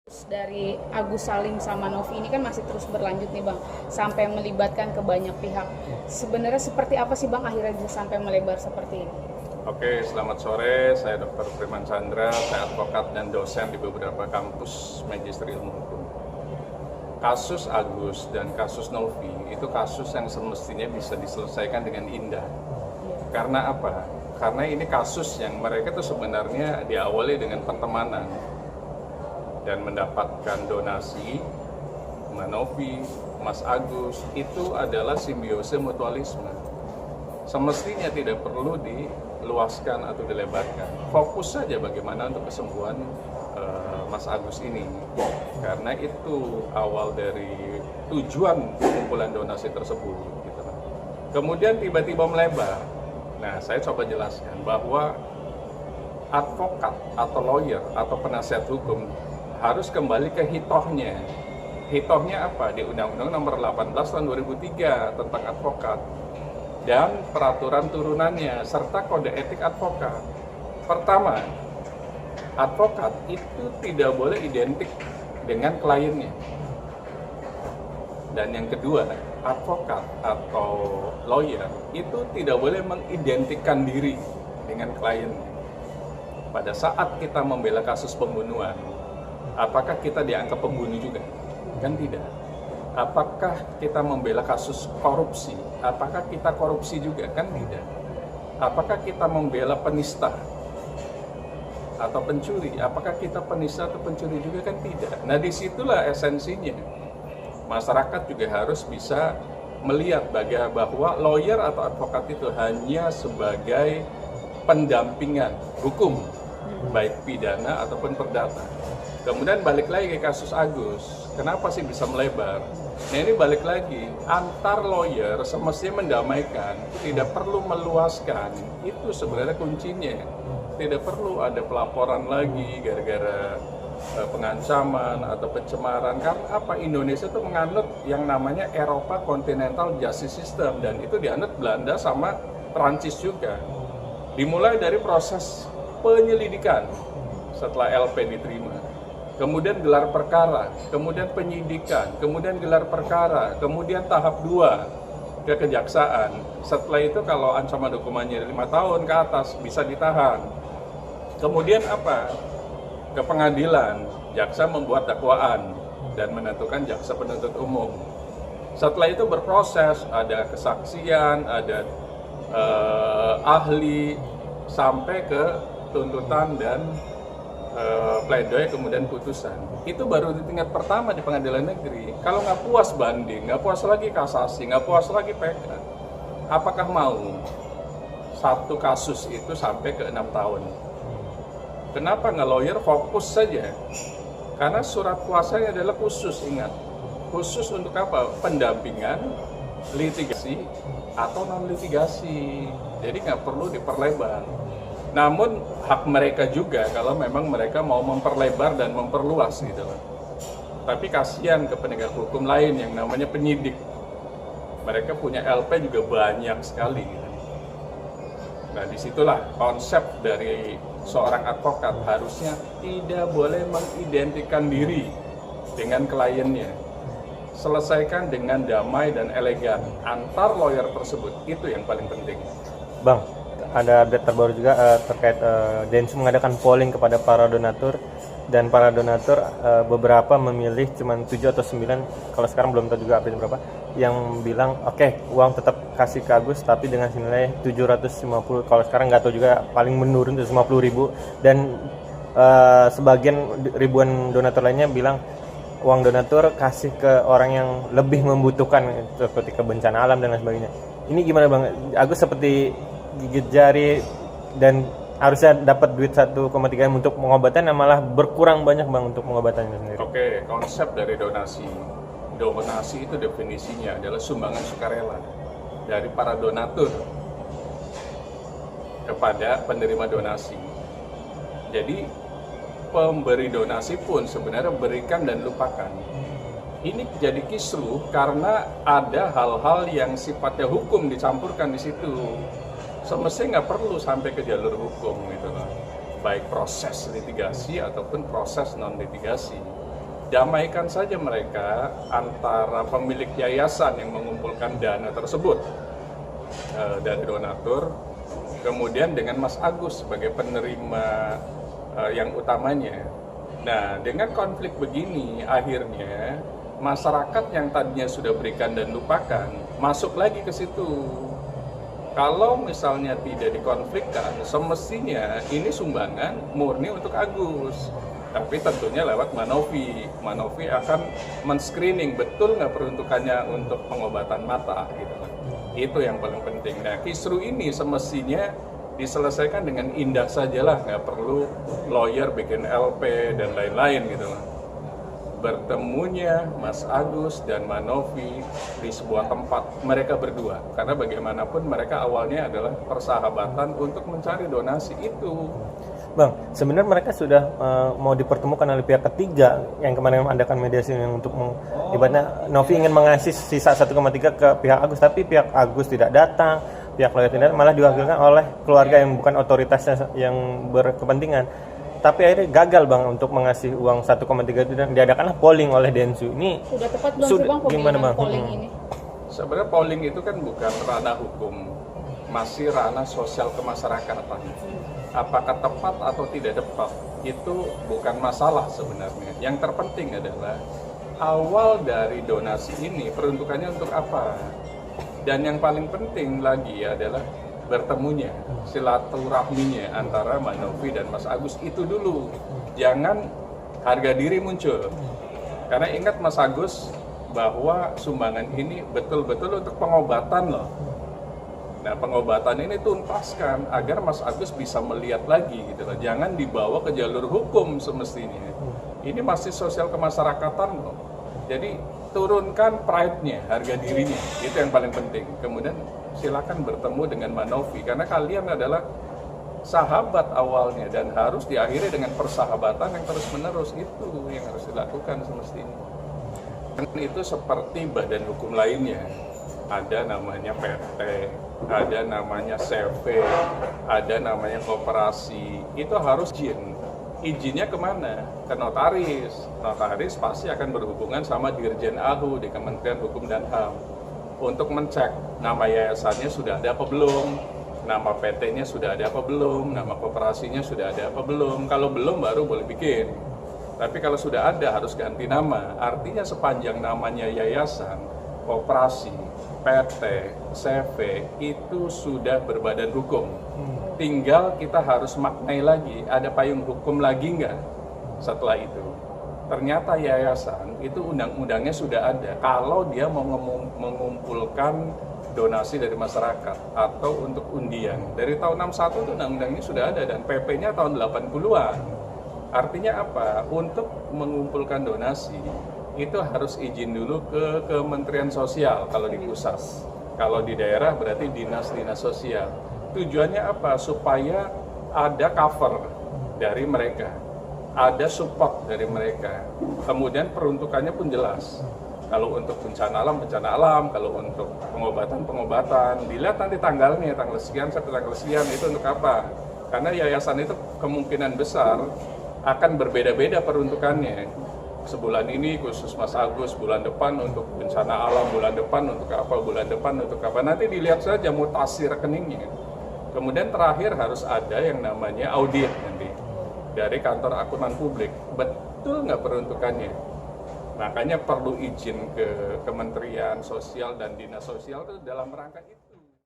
Dari Agus Salim sama Novi ini kan masih terus berlanjut nih Bang, sampai melibatkan ke banyak pihak. Sebenarnya seperti apa sih Bang akhirnya bisa sampai melebar seperti ini? Oke, selamat sore. Saya Dr. Firman Chandra, saya advokat dan dosen di beberapa kampus Magister Ilmu Hukum. Kasus Agus dan kasus Novi itu kasus yang semestinya bisa diselesaikan dengan indah. Karena apa? Karena ini kasus yang mereka itu sebenarnya diawali dengan pertemanan dan mendapatkan donasi. Mas Novi, Mas Agus itu adalah simbiose mutualisme. Semestinya tidak perlu diluaskan atau dilebarkan. Fokus saja bagaimana untuk kesembuhan Mas Agus ini. Karena itu awal dari tujuan kumpulan donasi tersebut. Gitu. Kemudian tiba-tiba melebar. Nah, saya coba jelaskan bahwa advokat atau lawyer atau penasihat hukum harus kembali ke hitohnya. Hitohnya apa? Di Undang-Undang Nomor 18 Tahun 2003 tentang advokat dan peraturan turunannya serta kode etik advokat. Pertama, advokat itu tidak boleh identik dengan kliennya. Dan yang kedua, advokat atau lawyer itu tidak boleh mengidentikan diri dengan kliennya. Pada saat kita membela kasus pembunuhan, apakah kita dianggap pembunuh juga? Kan tidak. Apakah kita membela kasus korupsi? Apakah kita korupsi juga? Kan tidak. Apakah kita membela penista atau pencuri? Apakah kita penista atau pencuri juga? Kan tidak. Nah, disitulah esensinya. Masyarakat juga harus bisa melihat bahwa lawyer atau advokat itu hanya sebagai pendampingan hukum, baik pidana ataupun perdata. Kemudian balik lagi ke kasus Agus, kenapa sih bisa melebar? Nah, ini balik lagi, antar lawyer semestinya mendamaikan, tidak perlu meluaskan, itu sebenarnya kuncinya. Tidak perlu ada pelaporan lagi gara-gara pengancaman atau pencemaran. Karena apa? Indonesia itu menganut yang namanya Eropa Continental Justice System, dan itu dianut Belanda sama Perancis juga. Dimulai dari proses penyelidikan setelah LP diterima, kemudian gelar perkara, kemudian penyidikan, kemudian gelar perkara, kemudian tahap 2 ke kejaksaan. Setelah itu kalau ancaman hukumannya 5 tahun ke atas bisa ditahan. Kemudian apa? Ke pengadilan, jaksa membuat dakwaan dan menentukan jaksa penuntut umum. Setelah itu berproses, ada kesaksian, ada ahli, sampai ke tuntutan dan pledoi kemudian putusan. Itu baru di tingkat pertama di pengadilan negeri. Kalau nggak puas banding, nggak puas lagi kasasi, nggak puas lagi PK, apakah mau satu kasus itu sampai ke 6 tahun? Kenapa nggak lawyer fokus saja? Karena surat kuasanya adalah khusus, ingat. Khusus untuk apa? Pendampingan, litigasi, atau non-litigasi. Jadi nggak perlu diperlebar. Namun hak mereka juga kalau memang mereka mau memperlebar dan memperluas gitu loh. Tapi kasihan ke penegak hukum lain yang namanya penyidik. Mereka punya LP juga banyak sekali. Gitu. Nah, disitulah konsep dari seorang advokat, harusnya tidak boleh mengidentikan diri dengan kliennya. Selesaikan dengan damai dan elegan antar lawyer tersebut, itu yang paling penting. Bang, ada update terbaru juga terkait Densus mengadakan polling kepada para donatur, dan para donatur beberapa memilih cuma 7 atau 9, kalau sekarang belum tahu juga update berapa, yang bilang oke, uang tetap kasih ke Agus tapi dengan nilai 750, kalau sekarang nggak tahu juga, paling menurun 50.000, dan sebagian ribuan donatur lainnya bilang uang donatur kasih ke orang yang lebih membutuhkan seperti kebencana alam dan lain sebagainya. Ini gimana Bang? Agus seperti gigit jari dan harusnya dapat duit 1,3 untuk pengobatan, malah berkurang banyak Bang untuk pengobatannya sendiri. Oke, konsep dari donasi. Donasi itu definisinya adalah sumbangan sukarela dari para donatur kepada penerima donasi. Jadi pemberi donasi pun sebenarnya berikan dan lupakan. Ini jadi kisruh karena ada hal-hal yang sifatnya hukum dicampurkan di situ. Semestinya nggak perlu sampai ke jalur hukum gitu loh. Baik proses litigasi ataupun proses non litigasi. damaikan saja mereka antara pemilik yayasan yang mengumpulkan dana tersebut dari donatur, kemudian dengan Mas Agus sebagai penerima yang utamanya. Nah, dengan konflik begini, akhirnya masyarakat yang tadinya sudah berikan dan lupakan, masuk lagi ke situ. Kalau misalnya tidak dikonflikkan, semestinya ini sumbangan murni untuk Agus. Tapi tentunya lewat Manovi. Manovi akan men-screening betul nggak peruntukannya untuk pengobatan mata. Gitu. Itu yang paling penting. Nah, kisru ini semestinya diselesaikan dengan indah sajalah, nggak perlu lawyer bikin LP dan lain-lain gitu. Bertemunya Mas Agus dan Manovi di sebuah tempat mereka berdua, karena bagaimanapun mereka awalnya adalah persahabatan untuk mencari donasi itu. Bang, sebenarnya mereka sudah mau dipertemukan oleh pihak ketiga yang kemarin mengadakan mediasi yang untuk ibaratnya Novi ingin mengasih sisa 1,3 ke pihak Agus, tapi pihak Agus tidak datang, pihak lawyer tidak, malah diwakilkan oleh keluarga yang bukan otoritasnya yang berkepentingan. Tapi akhirnya gagal Bang untuk mengasih uang 1,3 itu dan diadakanlah polling oleh Densu. Ini sudah tepat belum sih Bang gimana Bang? polling ini? Sebenarnya polling itu kan bukan ranah hukum, masih ranah sosial kemasyarakatan. Apakah tepat atau tidak tepat itu bukan masalah sebenarnya. Yang terpenting adalah awal dari donasi ini peruntukannya untuk apa. Dan yang paling penting lagi adalah bertemunya, silaturahminya antara Manovi dan Mas Agus itu dulu. Jangan harga diri muncul. Karena ingat Mas Agus bahwa sumbangan ini betul-betul untuk pengobatan loh. Nah, pengobatan ini tuntaskan agar Mas Agus bisa melihat lagi gitu loh. Jangan dibawa ke jalur hukum semestinya. Ini masih sosial kemasyarakatan loh. Jadi turunkan pride-nya, harga dirinya. Itu yang paling penting. Kemudian silakan bertemu dengan Manovi karena kalian adalah sahabat awalnya dan harus diakhiri dengan persahabatan yang terus-menerus. Itu yang harus dilakukan semestinya. Dan itu seperti badan hukum lainnya. Ada namanya PT, ada namanya CV, ada namanya koperasi. Itu harus izin. Izinnya kemana? Ke notaris. Notaris pasti akan berhubungan sama Dirjen AHU di Kementerian Hukum dan HAM untuk mencek nama yayasannya sudah ada apa belum, nama PT-nya sudah ada apa belum, nama koperasinya sudah ada apa belum. Kalau belum baru boleh bikin. Tapi kalau sudah ada harus ganti nama. Artinya sepanjang namanya yayasan, koperasi, PT, CV itu sudah berbadan hukum. Tinggal kita harus maknai lagi, ada payung hukum lagi nggak setelah itu. Ternyata yayasan itu undang-undangnya sudah ada kalau dia mau mengumpulkan donasi dari masyarakat atau untuk undian. Dari tahun 61 itu undang-undangnya sudah ada dan PP-nya tahun 80-an. Artinya apa? Untuk mengumpulkan donasi itu harus izin dulu ke Kementerian Sosial kalau di pusat. Kalau di daerah berarti dinas-dinas sosial. Tujuannya apa? Supaya ada cover dari mereka, ada support dari mereka. Kemudian peruntukannya pun jelas. Kalau untuk bencana alam, kalau untuk pengobatan, dilihat nanti tanggalnya, tanggal sekian sampai tanggal sekian itu untuk apa? Karena yayasan itu kemungkinan besar akan berbeda-beda peruntukannya. Sebulan ini khusus Mas Agus, bulan depan untuk bencana alam, bulan depan untuk apa, bulan depan untuk apa. Nanti dilihat saja mutasi rekeningnya. Kemudian terakhir harus ada yang namanya audit nanti dari kantor akuntan publik. Betul nggak peruntukannya? Makanya perlu izin ke Kementerian Sosial dan Dinas Sosial itu dalam rangka itu.